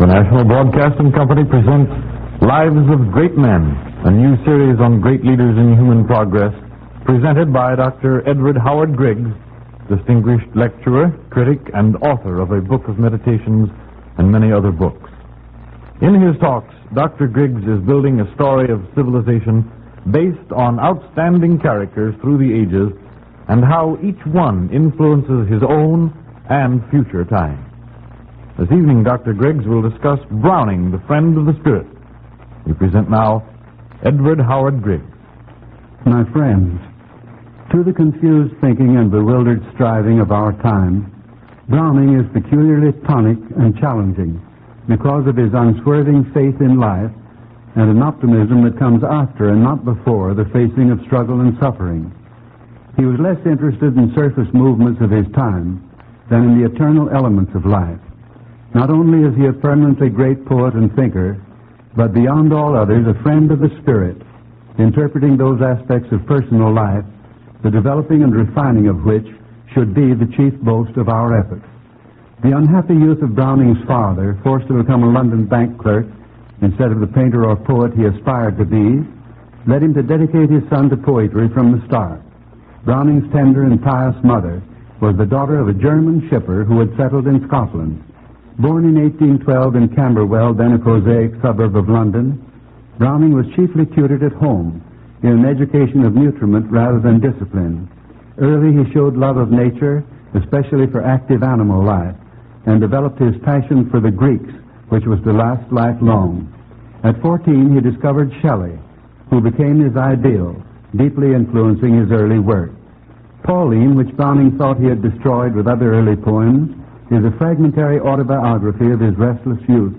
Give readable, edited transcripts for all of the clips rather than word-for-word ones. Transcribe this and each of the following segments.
The National Broadcasting Company presents Lives of Great Men, a new series on great leaders in human progress, presented by Dr. Edward Howard Griggs, distinguished lecturer, critic, and author of a book of meditations and many other books. In his talks, Dr. Griggs is building a story of civilization based on outstanding characters through the ages and how each one influences his own and future time. This evening, Dr. Griggs will discuss Browning, the friend of the spirit. We present now Edward Howard Griggs. My friends, to the confused thinking and bewildered striving of our time, Browning is peculiarly tonic and challenging because of his unswerving faith in life and an optimism that comes after and not before the facing of struggle and suffering. He was less interested in surface movements of his time than in the eternal elements of life. Not only is he a permanently great poet and thinker, but beyond all others, a friend of the spirit, interpreting those aspects of personal life, the developing and refining of which should be the chief boast of our efforts. The unhappy youth of Browning's father, forced to become a London bank clerk instead of the painter or poet he aspired to be, led him to dedicate his son to poetry from the start. Browning's tender and pious mother was the daughter of a German shipper who had settled in Scotland. Born in 1812 in Camberwell, then a prosaic suburb of London, Browning was chiefly tutored at home in an education of nutriment rather than discipline. Early he showed love of nature, especially for active animal life, and developed his passion for the Greeks, which was to last lifelong. At 14 he discovered Shelley, who became his ideal, deeply influencing his early work. Pauline, which Browning thought he had destroyed with other early poems, is a fragmentary autobiography of his restless youth.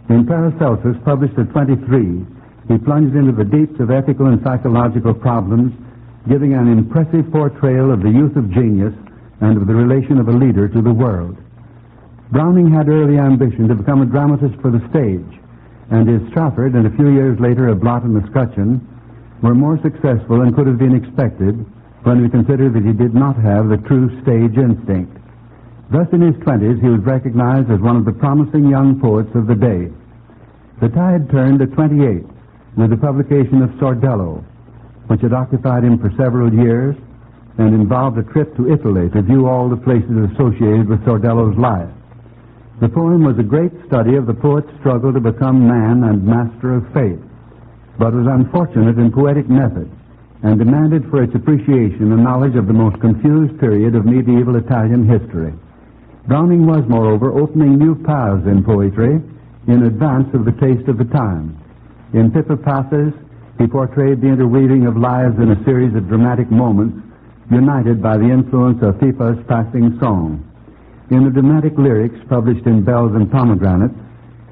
In Paracelsus, published at 23, he plunged into the deeps of ethical and psychological problems, giving an impressive portrayal of the youth of genius and of the relation of a leader to the world. Browning had early ambition to become a dramatist for the stage, and his Strafford and a few years later a Blot and a Scutcheon were more successful than could have been expected when we consider that he did not have the true stage instinct. Thus, in his 20s, he was recognized as one of the promising young poets of the day. The tide turned at 28 with the publication of Sordello, which had occupied him for several years and involved a trip to Italy to view all the places associated with Sordello's life. The poem was a great study of the poet's struggle to become man and master of faith, but was unfortunate in poetic method and demanded for its appreciation a knowledge of the most confused period of medieval Italian history. Browning was, moreover, opening new paths in poetry in advance of the taste of the time. In Pippa Passes, he portrayed the interweaving of lives in a series of dramatic moments united by the influence of Pippa's passing song. In the dramatic lyrics published in Bells and Pomegranates,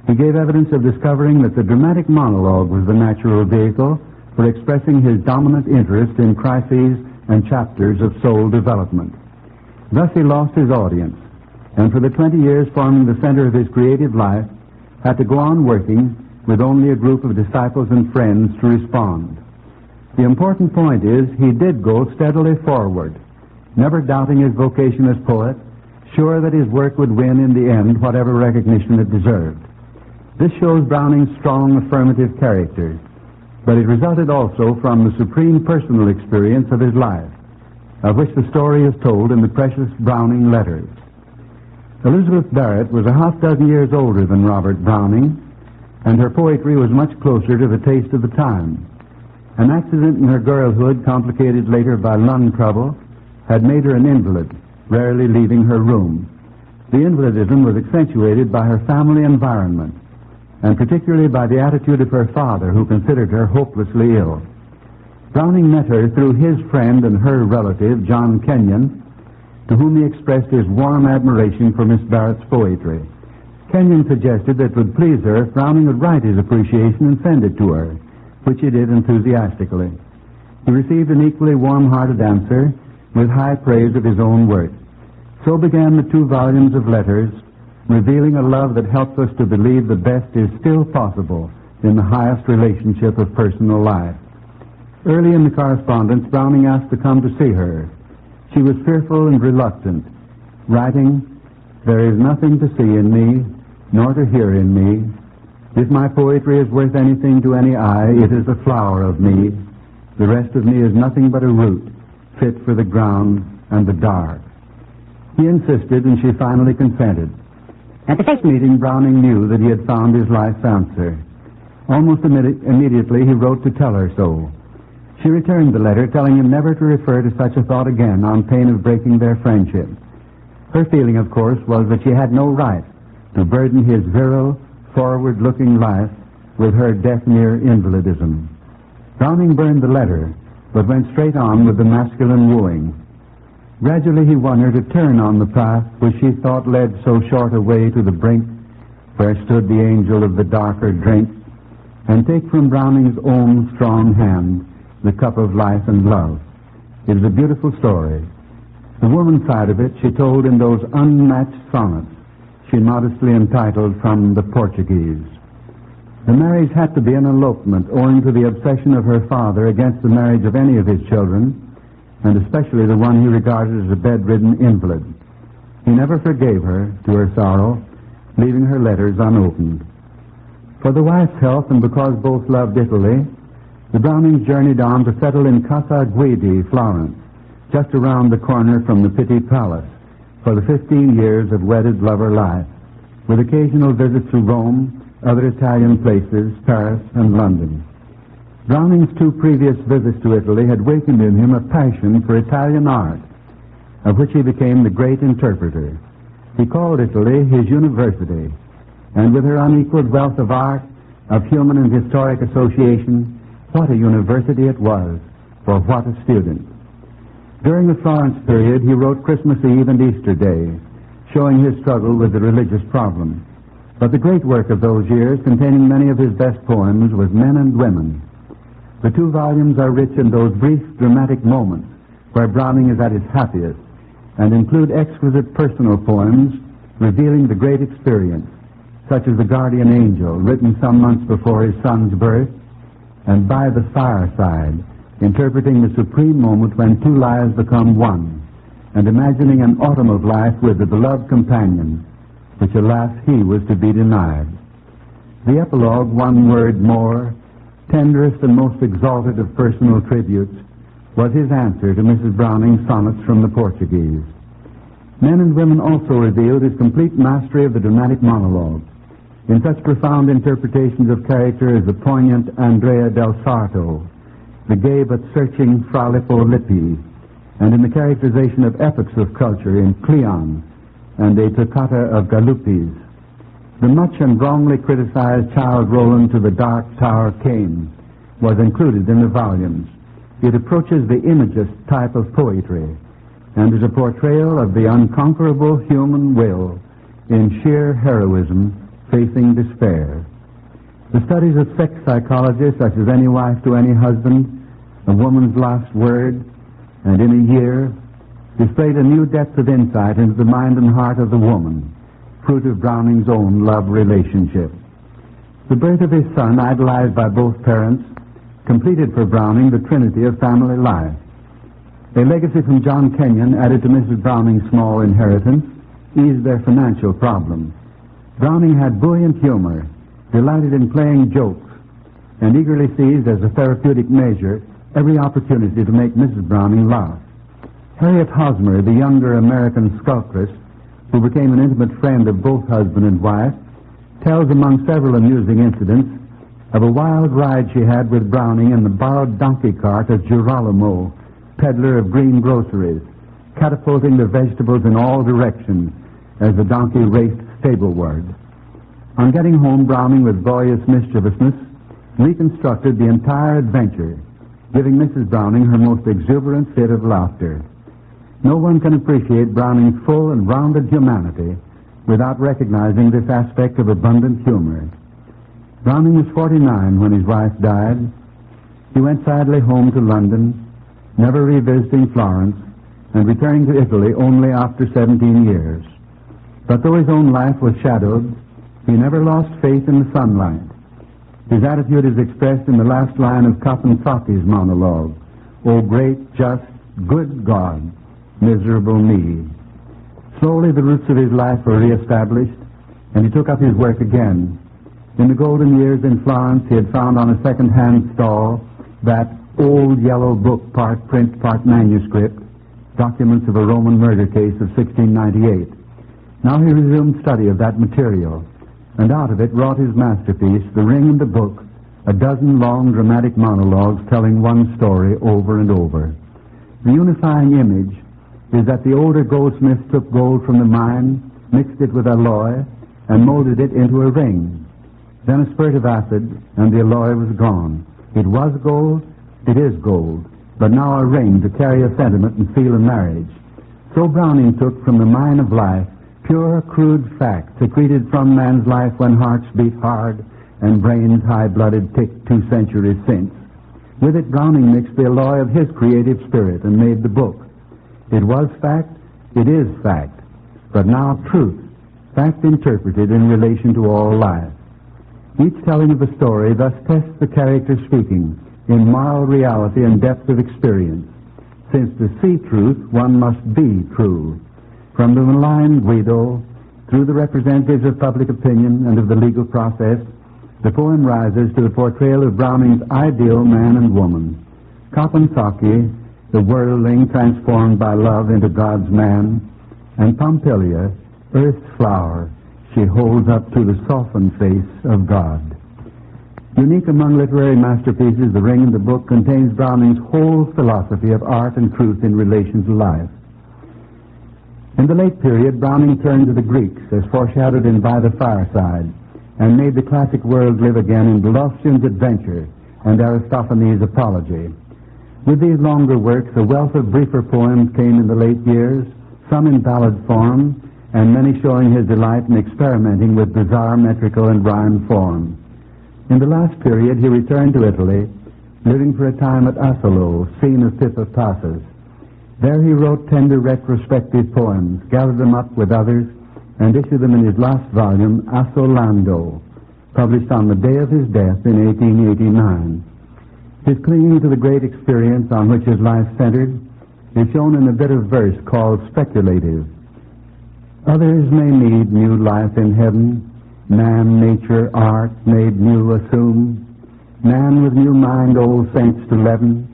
he gave evidence of discovering that the dramatic monologue was the natural vehicle for expressing his dominant interest in crises and chapters of soul development. Thus he lost his audience, and for the 20 years forming the center of his creative life, had to go on working with only a group of disciples and friends to respond. The important point is he did go steadily forward, never doubting his vocation as poet, sure that his work would win in the end whatever recognition it deserved. This shows Browning's strong affirmative character, but it resulted also from the supreme personal experience of his life, of which the story is told in the precious Browning letters. Elizabeth Barrett was a half-dozen years older than Robert Browning, and her poetry was much closer to the taste of the time. An accident in her girlhood, complicated later by lung trouble, had made her an invalid, rarely leaving her room. The invalidism was accentuated by her family environment, and particularly by the attitude of her father, who considered her hopelessly ill. Browning met her through his friend and her relative, John Kenyon, to whom he expressed his warm admiration for Miss Barrett's poetry. Kenyon suggested that it would please her if Browning would write his appreciation and send it to her, which he did enthusiastically. He received an equally warm-hearted answer with high praise of his own work. So began the 2 volumes of letters, revealing a love that helps us to believe the best is still possible in the highest relationship of personal life. Early in the correspondence, Browning asked to come to see her. She was fearful and reluctant, writing, "There is nothing to see in me nor to hear in me. If my poetry is worth anything to any eye, it is the flower of me. The rest of me is nothing but a root, fit for the ground and the dark. He insisted, and she finally consented. At the first meeting, Browning knew that he had found his life's answer. Almost immediately, he wrote to tell her so. She returned the letter, telling him never to refer to such a thought again on pain of breaking their friendship. Her feeling, of course, was that she had no right to burden his virile, forward-looking life with her death-near invalidism. Browning burned the letter, but went straight on with the masculine wooing. Gradually he won her to turn on the path which she thought led so short a way to the brink, where stood the angel of the darker drink, and take from Browning's own strong hand the cup of life and love. It is a beautiful story. The woman side of it she told in those unmatched sonnets she modestly entitled From the Portuguese. The marriage had to be an elopement owing to the obsession of her father against the marriage of any of his children, and especially the one he regarded as a bedridden invalid. He never forgave her, to her sorrow, leaving her letters unopened. For the wife's health, and because both loved Italy, the Brownings journeyed on to settle in Casa Guidi, Florence, just around the corner from the Pitti Palace, for the 15 years of wedded lover life, with occasional visits to Rome, other Italian places, Paris and London. Browning's 2 previous visits to Italy had wakened in him a passion for Italian art, of which he became the great interpreter. He called Italy his university, and with her unequaled wealth of art, of human and historic association, what a university it was, for what a student. During the Florence period, he wrote Christmas Eve and Easter Day, showing his struggle with the religious problem. But the great work of those years, containing many of his best poems, was Men and Women. The 2 volumes are rich in those brief dramatic moments where Browning is at his happiest, and include exquisite personal poems revealing the great experience, such as The Guardian Angel, written some months before his son's birth, and By the Fireside, interpreting the supreme moment when 2 lives become one, and imagining an autumn of life with the beloved companion, which alas he was to be denied. The epilogue, one word more, tenderest and most exalted of personal tributes, was his answer to Mrs. Browning's sonnets from the Portuguese. Men and Women also revealed his complete mastery of the dramatic monologue, in such profound interpretations of character as the poignant Andrea del Sarto, the gay but searching Fra Lippo Lippi, and in the characterization of epochs of culture in Cleon and a toccata of Galuppi's. The much and wrongly criticized Child Roland to the Dark Tower Came was included in the volumes. It approaches the imagist type of poetry and is a portrayal of the unconquerable human will in sheer heroism facing despair. The studies of sex psychology, such as Any Wife to Any Husband, A Woman's Last Word, and In a Year, displayed a new depth of insight into the mind and heart of the woman, fruit of Browning's own love relationship. The birth of his son, idolized by both parents, completed for Browning the trinity of family life. A legacy from John Kenyon, added to Mrs. Browning's small inheritance, eased their financial problems. Browning had buoyant humor, delighted in playing jokes, and eagerly seized as a therapeutic measure every opportunity to make Mrs. Browning laugh. Harriet Hosmer, the younger American sculptress, who became an intimate friend of both husband and wife, tells among several amusing incidents of a wild ride she had with Browning in the borrowed donkey cart of Girolamo, peddler of green groceries, catapulting the vegetables in all directions as the donkey raced stableward. On getting home, Browning, with boyish mischievousness, reconstructed the entire adventure, giving Mrs. Browning her most exuberant fit of laughter. No one can appreciate Browning's full and rounded humanity without recognizing this aspect of abundant humor. Browning was 49 when his wife died. He went sadly home to London, never revisiting Florence, and returning to Italy only after 17 years. But though his own life was shadowed, he never lost faith in the sunlight. His attitude is expressed in the last line of Caponsacchi's monologue, "O great, just, good God, miserable me." Slowly the roots of his life were reestablished, and he took up his work again. In the golden years in Florence, he had found on a second-hand stall that old yellow book, part print, part manuscript, documents of a Roman murder case of 1698. Now he resumed study of that material, and out of it wrought his masterpiece, The Ring and the Book, a dozen long dramatic monologues telling one story over and over. The unifying image is that the older goldsmith took gold from the mine, mixed it with alloy, and molded it into a ring. Then a spurt of acid, and the alloy was gone. It was gold, it is gold, but now a ring to carry a sentiment and seal a marriage. So Browning took from the mine of life pure, crude fact secreted from man's life when hearts beat hard and brains high-blooded ticked 2 centuries since. With it, Browning mixed the alloy of his creative spirit and made the book. It was fact, it is fact, but now truth, fact interpreted in relation to all life. Each telling of a story thus tests the character speaking in moral reality and depth of experience. Since to see truth, one must be true. From the maligned Guido, through the representatives of public opinion and of the legal process, the poem rises to the portrayal of Browning's ideal man and woman. Kaponsaki, the worldling transformed by love into God's man, and Pompilia, earth's flower, she holds up to the softened face of God. Unique among literary masterpieces, The Ring and the Book contains Browning's whole philosophy of art and truth in relation to life. In the late period, Browning turned to the Greeks, as foreshadowed in By the Fireside, and made the classic world live again in Bellovskin's Adventure and Aristophanes' Apology. With these longer works, a wealth of briefer poems came in the late years, some in ballad form, and many showing his delight in experimenting with bizarre metrical and rhyme form. In the last period, he returned to Italy, living for a time at Asolo, scene of Pippa Passes. There he wrote tender retrospective poems, gathered them up with others, and issued them in his last volume, Asolando, published on the day of his death in 1889. His clinging to the great experience on which his life centered is shown in a bit of verse called Speculative. Others may need new life in heaven, man, nature, art, made new assume, man with new mind, old saints to leaven,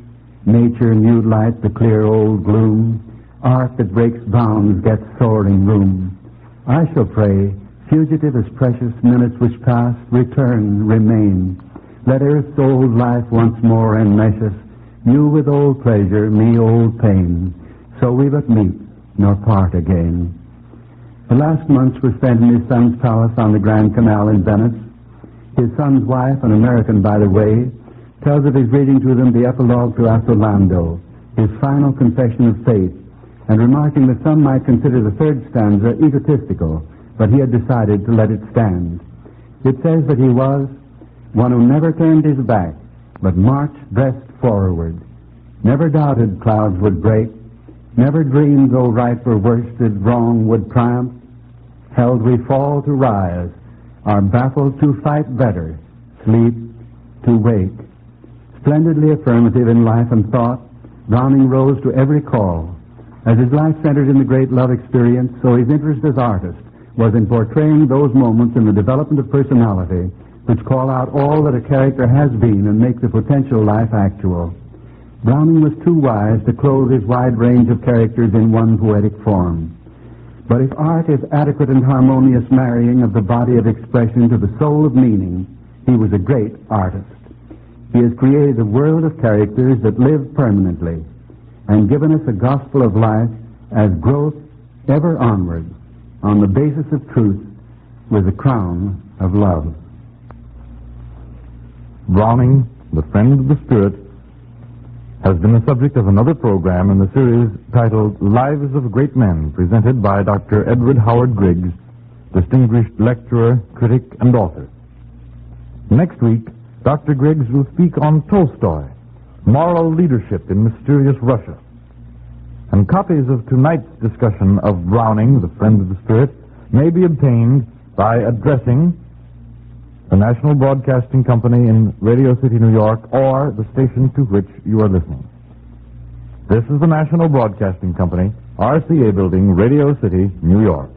nature, new light, the clear old gloom, art that breaks bounds gets soaring room. I shall pray, fugitive as precious minutes which pass, return, remain. Let earth's old life once more enmesh us, you with old pleasure, me old pain, so we but meet, nor part again. The last months were spent in his son's palace on the Grand Canal in Venice. His son's wife, an American by the way, tells of his reading to them the epilogue to Asolando, his final confession of faith, and remarking that some might consider the third stanza egotistical, but he had decided to let it stand. It says that he was one who never turned his back, but marched breast forward, never doubted clouds would break, never dreamed though right were worsted, wrong would triumph, held we fall to rise, are baffled to fight better, sleep to wake. Splendidly affirmative in life and thought, Browning rose to every call. As his life centered in the great love experience, so his interest as artist was in portraying those moments in the development of personality which call out all that a character has been and make the potential life actual. Browning was too wise to clothe his wide range of characters in one poetic form. But if art is adequate and harmonious marrying of the body of expression to the soul of meaning, he was a great artist. He has created a world of characters that live permanently and given us a gospel of life as growth ever onward on the basis of truth with the crown of love. Browning, the friend of the spirit, has been the subject of another program in the series titled Lives of Great Men, presented by Dr. Edward Howard Griggs, distinguished lecturer, critic, and author. Next week, Dr. Griggs will speak on Tolstoy, moral leadership in mysterious Russia. And copies of tonight's discussion of Browning, the friend of the spirit, may be obtained by addressing the National Broadcasting Company in Radio City, New York, or the station to which you are listening. This is the National Broadcasting Company, RCA Building, Radio City, New York.